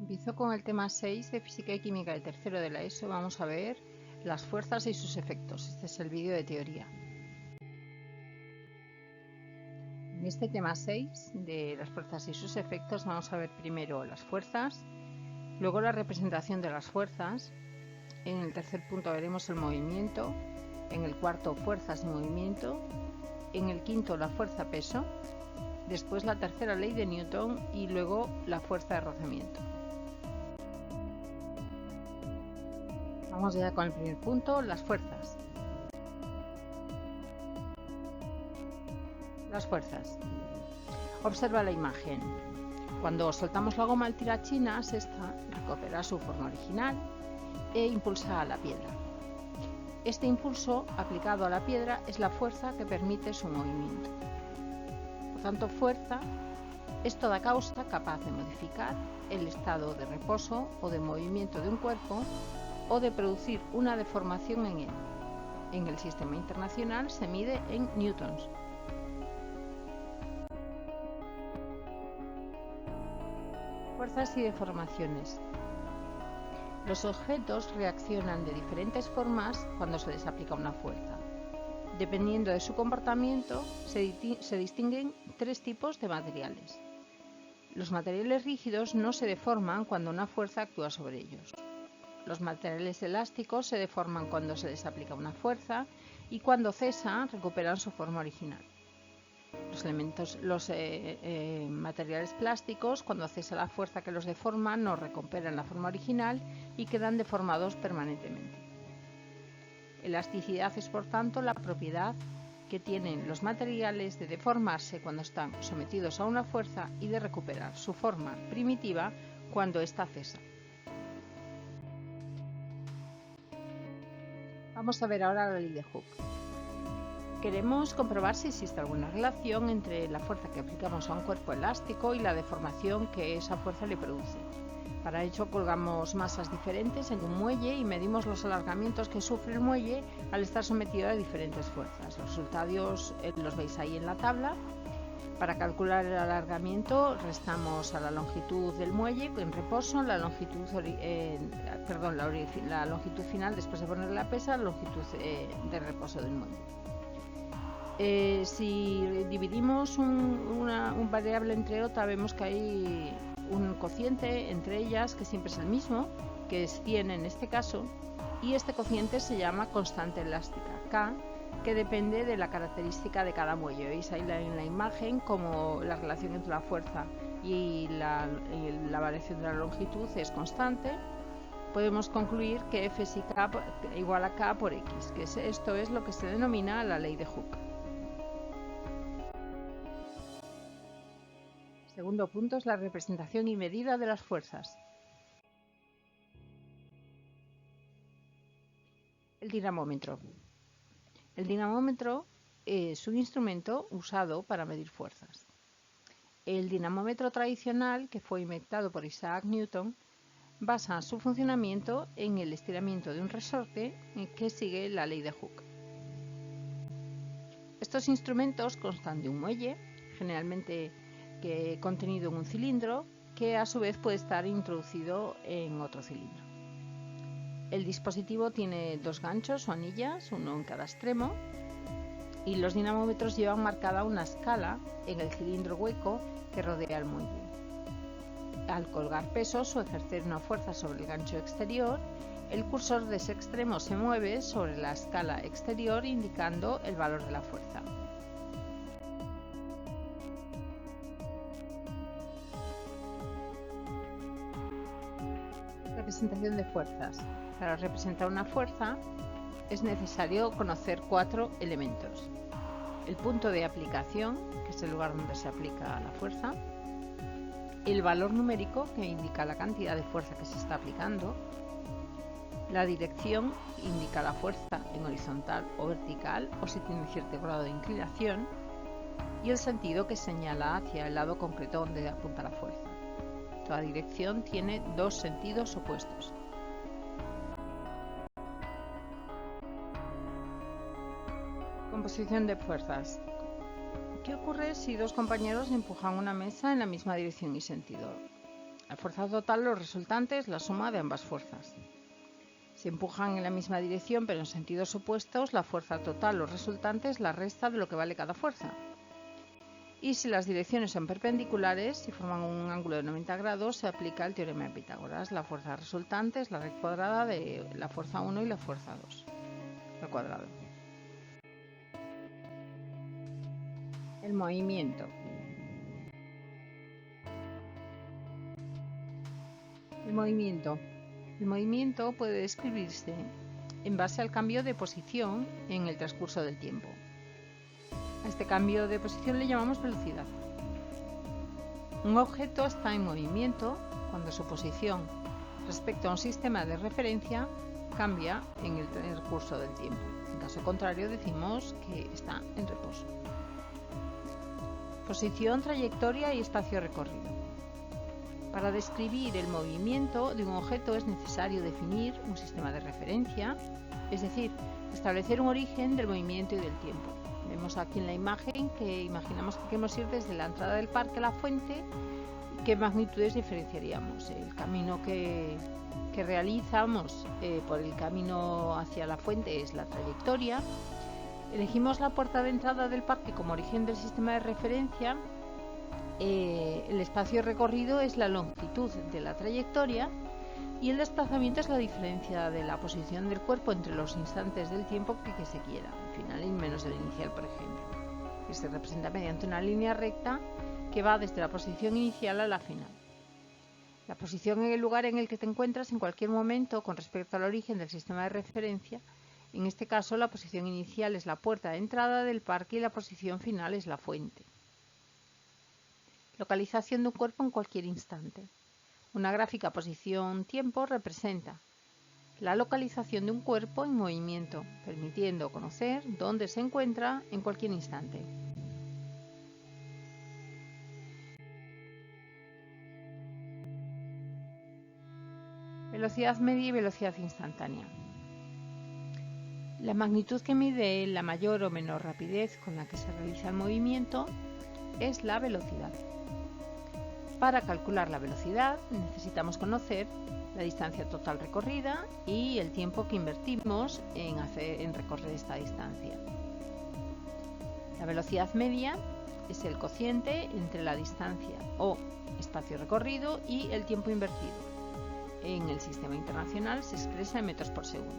Empiezo con el tema 6 de Física y Química de tercero de la ESO. Vamos a ver las fuerzas y sus efectos. Este es el vídeo de teoría. En este tema 6 de las fuerzas y sus efectos vamos a ver primero las fuerzas, luego la representación de las fuerzas. En el tercer punto veremos el movimiento, en el cuarto fuerzas y movimiento, en el quinto la fuerza-peso, después la tercera ley de Newton y luego la fuerza de rozamiento. Vamos ya con el primer punto, las fuerzas. Las fuerzas. Observa la imagen. Cuando soltamos la goma al tirachinas, esta recupera su forma original e impulsa a la piedra. Este impulso aplicado a la piedra es la fuerza que permite su movimiento. Por tanto, fuerza es toda causa capaz de modificar el estado de reposo o de movimiento de un cuerpo o de producir una deformación en él. En el sistema internacional se mide en newtons. Fuerzas y deformaciones. Los objetos reaccionan de diferentes formas cuando se les aplica una fuerza. Dependiendo de su comportamiento, se distinguen tres tipos de materiales. Los materiales rígidos no se deforman cuando una fuerza actúa sobre ellos. Los materiales elásticos se deforman cuando se les aplica una fuerza y cuando cesa recuperan su forma original. Los materiales plásticos, cuando cesa la fuerza que los deforma, no recuperan la forma original y quedan deformados permanentemente. Elasticidad es, por tanto, la propiedad que tienen los materiales de deformarse cuando están sometidos a una fuerza y de recuperar su forma primitiva cuando ésta cesa. Vamos a ver ahora la ley de Hooke. Queremos comprobar si existe alguna relación entre la fuerza que aplicamos a un cuerpo elástico y la deformación que esa fuerza le produce. Para ello colgamos masas diferentes en un muelle y medimos los alargamientos que sufre el muelle al estar sometido a diferentes fuerzas. Los resultados los veis ahí en la tabla. Para calcular el alargamiento restamos a la longitud del muelle en reposo, la longitud final después de poner la pesa, la longitud de reposo del muelle. Si dividimos un variable entre otra, vemos que hay un cociente entre ellas que siempre es el mismo, que es 100 en este caso, y este cociente se llama constante elástica, K, que depende de la característica de cada muelle. Veis ahí en la imagen como la relación entre la fuerza y la variación de la longitud es constante. Podemos concluir que F y K igual a K por X, que esto es lo que se denomina la ley de Hooke. Segundo punto es la representación y medida de las fuerzas. El dinamómetro. El dinamómetro es un instrumento usado para medir fuerzas. El dinamómetro tradicional, que fue inventado por Isaac Newton, basa su funcionamiento en el estiramiento de un resorte que sigue la ley de Hooke. Estos instrumentos constan de un muelle, generalmente contenido en un cilindro, que a su vez puede estar introducido en otro cilindro. El dispositivo tiene dos ganchos o anillas, uno en cada extremo, y los dinamómetros llevan marcada una escala en el cilindro hueco que rodea el muelle. Al colgar pesos o ejercer una fuerza sobre el gancho exterior, el cursor de ese extremo se mueve sobre la escala exterior indicando el valor de la fuerza. Representación de fuerzas. Para representar una fuerza es necesario conocer 4 elementos. El punto de aplicación, que es el lugar donde se aplica la fuerza. El valor numérico, que indica la cantidad de fuerza que se está aplicando. La dirección indica la fuerza en horizontal o vertical o si tiene cierto grado de inclinación. Y el sentido, que señala hacia el lado concreto donde apunta la fuerza. Toda dirección tiene dos sentidos opuestos. Composición de fuerzas. ¿Qué ocurre si dos compañeros empujan una mesa en la misma dirección y sentido? La fuerza total, los resultantes, la suma de ambas fuerzas. Si empujan en la misma dirección pero en sentidos opuestos, la fuerza total, los resultantes, la resta de lo que vale cada fuerza. Y si las direcciones son perpendiculares y forman un ángulo de 90 grados, se aplica el teorema de Pitágoras. La fuerza resultante es la raíz cuadrada de la fuerza 1 y la fuerza 2 al cuadrado. El movimiento. El movimiento puede describirse en base al cambio de posición en el transcurso del tiempo. A este cambio de posición le llamamos velocidad. Un objeto está en movimiento cuando su posición respecto a un sistema de referencia cambia en el transcurso del tiempo. En caso contrario, decimos que está en reposo. Posición, trayectoria y espacio recorrido. Para describir el movimiento de un objeto es necesario definir un sistema de referencia, es decir, establecer un origen del movimiento y del tiempo. Vemos aquí en la imagen que imaginamos que queremos ir desde la entrada del parque a la fuente y qué magnitudes diferenciaríamos. El camino que realizamos por el camino hacia la fuente es la trayectoria. Elegimos la puerta de entrada del parque como origen del sistema de referencia. El espacio recorrido es la longitud de la trayectoria y el desplazamiento es la diferencia de la posición del cuerpo entre los instantes del tiempo que se quiera, el final y menos el inicial, por ejemplo, que se representa mediante una línea recta que va desde la posición inicial a la final. La posición en el lugar en el que te encuentras en cualquier momento con respecto al origen del sistema de referencia. En este caso, la posición inicial es la puerta de entrada del parque y la posición final es la fuente. Localización de un cuerpo en cualquier instante. Una gráfica posición-tiempo representa la localización de un cuerpo en movimiento, permitiendo conocer dónde se encuentra en cualquier instante. Velocidad media y velocidad instantánea. La magnitud que mide la mayor o menor rapidez con la que se realiza el movimiento es la velocidad. Para calcular la velocidad necesitamos conocer la distancia total recorrida y el tiempo que invertimos en recorrer esta distancia. La velocidad media es el cociente entre la distancia o espacio recorrido y el tiempo invertido. En el sistema internacional se expresa en metros por segundo.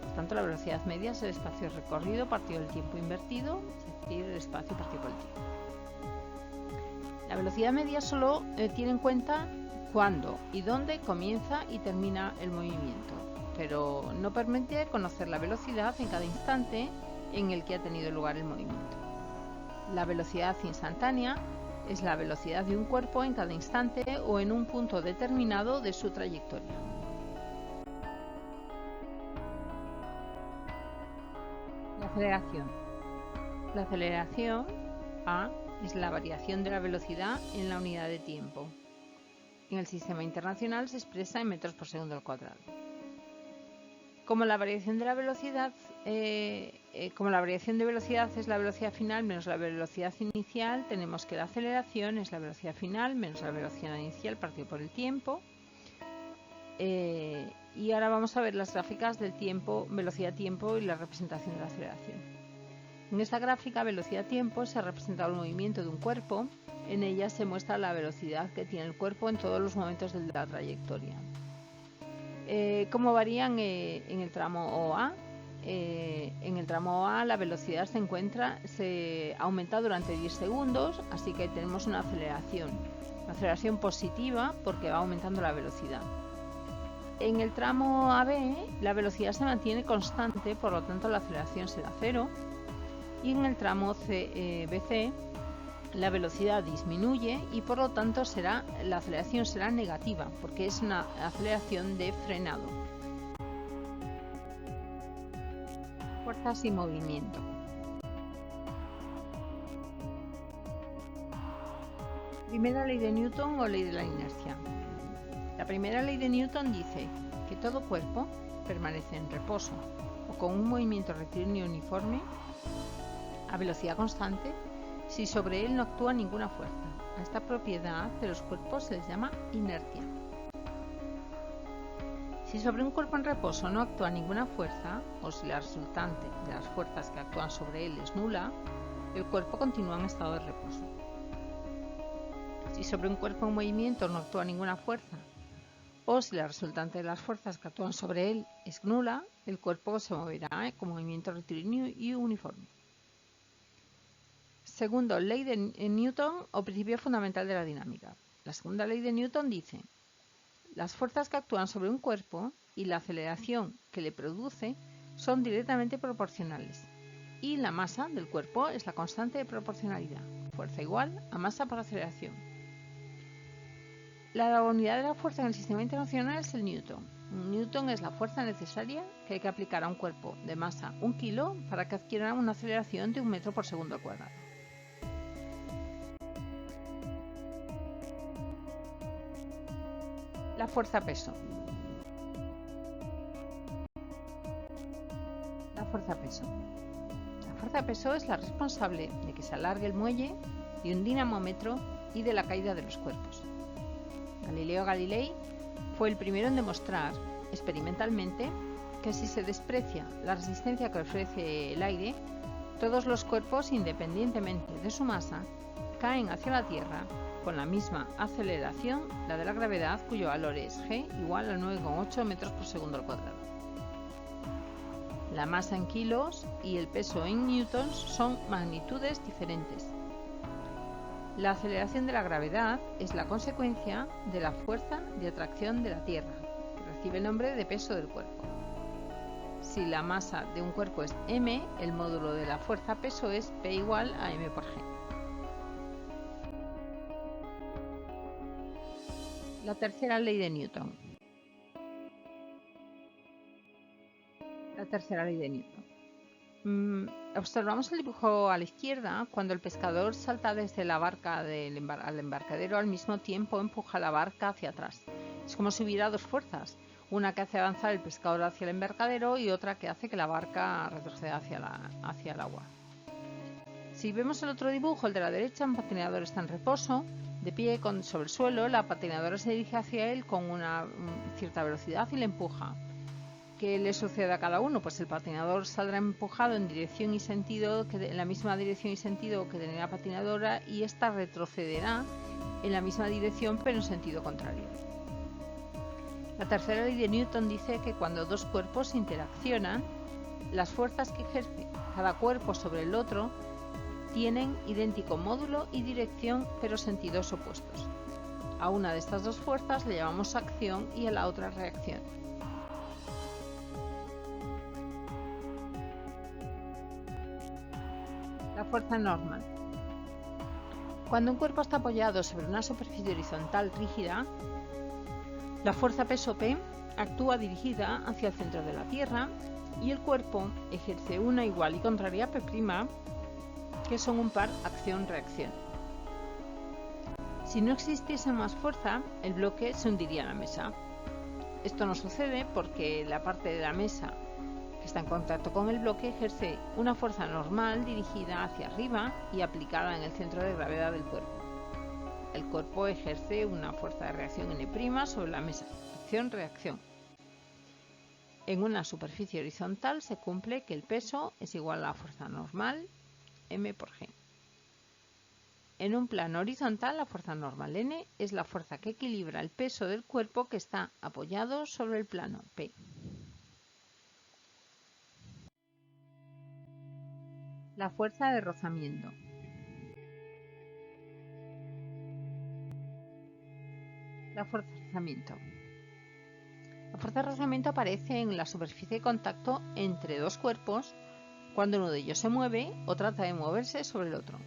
Por tanto, la velocidad media es el espacio recorrido partido del tiempo invertido, es decir, el espacio partido por el tiempo. La velocidad media solo tiene en cuenta cuándo y dónde comienza y termina el movimiento, pero no permite conocer la velocidad en cada instante en el que ha tenido lugar el movimiento. La velocidad instantánea es la velocidad de un cuerpo en cada instante o en un punto determinado de su trayectoria. La aceleración. La aceleración A es la variación de la velocidad en la unidad de tiempo. En el sistema internacional se expresa en metros por segundo al cuadrado. Como la variación de velocidad es la velocidad final menos la velocidad inicial, tenemos que la aceleración es la velocidad final menos la velocidad inicial partido por el tiempo. Y ahora vamos a ver las gráficas del tiempo, velocidad-tiempo y la representación de la aceleración. En esta gráfica velocidad-tiempo se ha representado el movimiento de un cuerpo. En ella se muestra la velocidad que tiene el cuerpo en todos los momentos de la trayectoria. ¿Cómo varían en el tramo OA? En el tramo OA la velocidad se aumenta durante 10 segundos, así que tenemos una aceleración positiva porque va aumentando la velocidad. En el tramo AB la velocidad se mantiene constante, por lo tanto la aceleración será 0. Y en el tramo BC la velocidad disminuye y por lo tanto la aceleración será negativa porque es una aceleración de frenado. Fuerzas y movimiento. Primera ley de Newton o ley de la inercia. La primera ley de Newton dice que todo cuerpo permanece en reposo o con un movimiento rectilíneo uniforme a velocidad constante si sobre él no actúa ninguna fuerza. A esta propiedad de los cuerpos se les llama inercia. Si sobre un cuerpo en reposo no actúa ninguna fuerza, o si la resultante de las fuerzas que actúan sobre él es nula, el cuerpo continúa en estado de reposo. Si sobre un cuerpo en movimiento no actúa ninguna fuerza, o si la resultante de las fuerzas que actúan sobre él es nula, el cuerpo se moverá con movimiento rectilíneo y uniforme. Segundo, ley de Newton o principio fundamental de la dinámica. La segunda ley de Newton dice: las fuerzas que actúan sobre un cuerpo y la aceleración que le produce son directamente proporcionales, y la masa del cuerpo es la constante de proporcionalidad, fuerza igual a masa por aceleración. La unidad de la fuerza en el sistema internacional es el newton. Un newton es la fuerza necesaria que hay que aplicar a un cuerpo de masa 1 kilo para que adquiera una aceleración de 1 metro por segundo al cuadrado. La fuerza peso. La fuerza peso. La fuerza peso es la responsable de que se alargue el muelle, de un dinamómetro y de la caída de los cuerpos. Galileo Galilei fue el primero en demostrar experimentalmente que si se desprecia la resistencia que ofrece el aire, todos los cuerpos, independientemente de su masa, caen hacia la Tierra con la misma aceleración, la de la gravedad, cuyo valor es g igual a 9,8 metros por segundo al cuadrado. La masa en kilos y el peso en newtons son magnitudes diferentes. La aceleración de la gravedad es la consecuencia de la fuerza de atracción de la Tierra, que recibe el nombre de peso del cuerpo. Si la masa de un cuerpo es m, el módulo de la fuerza peso es P igual a m por g. La tercera ley de Newton. La tercera ley de Newton. Observamos el dibujo a la izquierda cuando el pescador salta desde la barca al embarcadero, al mismo tiempo empuja la barca hacia atrás. Es como si hubiera dos fuerzas, una que hace avanzar el pescador hacia el embarcadero y otra que hace que la barca retroceda hacia el agua. Si vemos el otro dibujo, el de la derecha, un patinador está en reposo, de pie sobre el suelo, la patinadora se dirige hacia él con una cierta velocidad y le empuja. ¿Qué le sucede a cada uno? Pues el patinador saldrá empujado en dirección y sentido, en la misma dirección y sentido que tenía la patinadora, y ésta retrocederá en la misma dirección pero en sentido contrario. La tercera ley de Newton dice que cuando dos cuerpos interaccionan, las fuerzas que ejerce cada cuerpo sobre el otro tienen idéntico módulo y dirección pero sentidos opuestos. A una de estas dos fuerzas le llamamos acción y a la otra reacción. La fuerza normal. Cuando un cuerpo está apoyado sobre una superficie horizontal rígida, la fuerza peso P actúa dirigida hacia el centro de la Tierra y el cuerpo ejerce una igual y contraria P', que son un par acción-reacción. Si no existiese más fuerza, el bloque se hundiría en la mesa. Esto no sucede porque la parte de la mesa que está en contacto con el bloque ejerce una fuerza normal dirigida hacia arriba y aplicada en el centro de gravedad del cuerpo. El cuerpo ejerce una fuerza de reacción N' sobre la mesa, acción-reacción. En una superficie horizontal se cumple que el peso es igual a la fuerza normal m por g. En un plano horizontal, la fuerza normal N es la fuerza que equilibra el peso del cuerpo que está apoyado sobre el plano P. La fuerza de rozamiento. La fuerza de rozamiento. La fuerza de rozamiento aparece en la superficie de contacto entre dos cuerpos cuando uno de ellos se mueve o trata de moverse sobre el otro.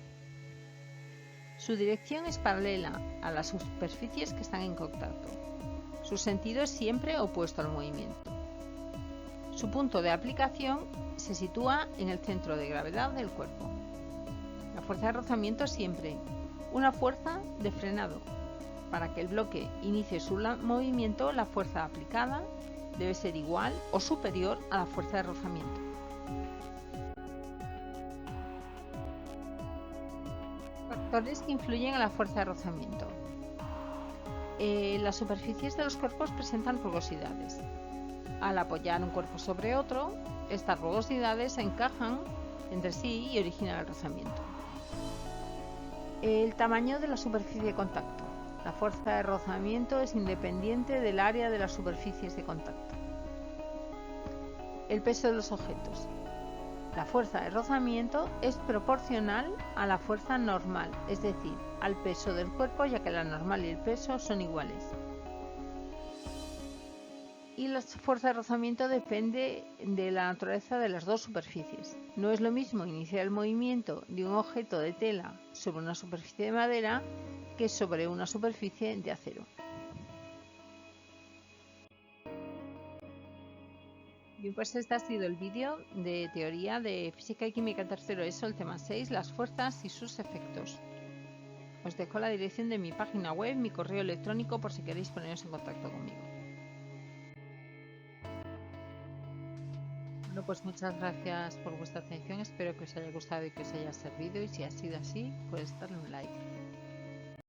Su dirección es paralela a las superficies que están en contacto. Su sentido es siempre opuesto al movimiento. Su punto de aplicación se sitúa en el centro de gravedad del cuerpo. La fuerza de rozamiento es siempre una fuerza de frenado. Para que el bloque inicie su movimiento, la fuerza aplicada debe ser igual o superior a la fuerza de rozamiento. Factores que influyen en la fuerza de rozamiento. Las superficies de los cuerpos presentan rugosidades. Al apoyar un cuerpo sobre otro, estas rugosidades se encajan entre sí y originan el rozamiento. El tamaño de la superficie de contacto. La fuerza de rozamiento es independiente del área de las superficies de contacto. El peso de los objetos. La fuerza de rozamiento es proporcional a la fuerza normal, es decir, al peso del cuerpo, ya que la normal y el peso son iguales. Y la fuerza de rozamiento depende de la naturaleza de las dos superficies. No es lo mismo iniciar el movimiento de un objeto de tela sobre una superficie de madera que sobre una superficie de acero. Bien, pues este ha sido el vídeo de teoría de física y química tercero ESO, el tema 6, las fuerzas y sus efectos. Os dejo la dirección de mi página web, mi correo electrónico por si queréis poneros en contacto conmigo. Bueno, pues muchas gracias por vuestra atención, espero que os haya gustado y que os haya servido, y si ha sido así, pues darle un like.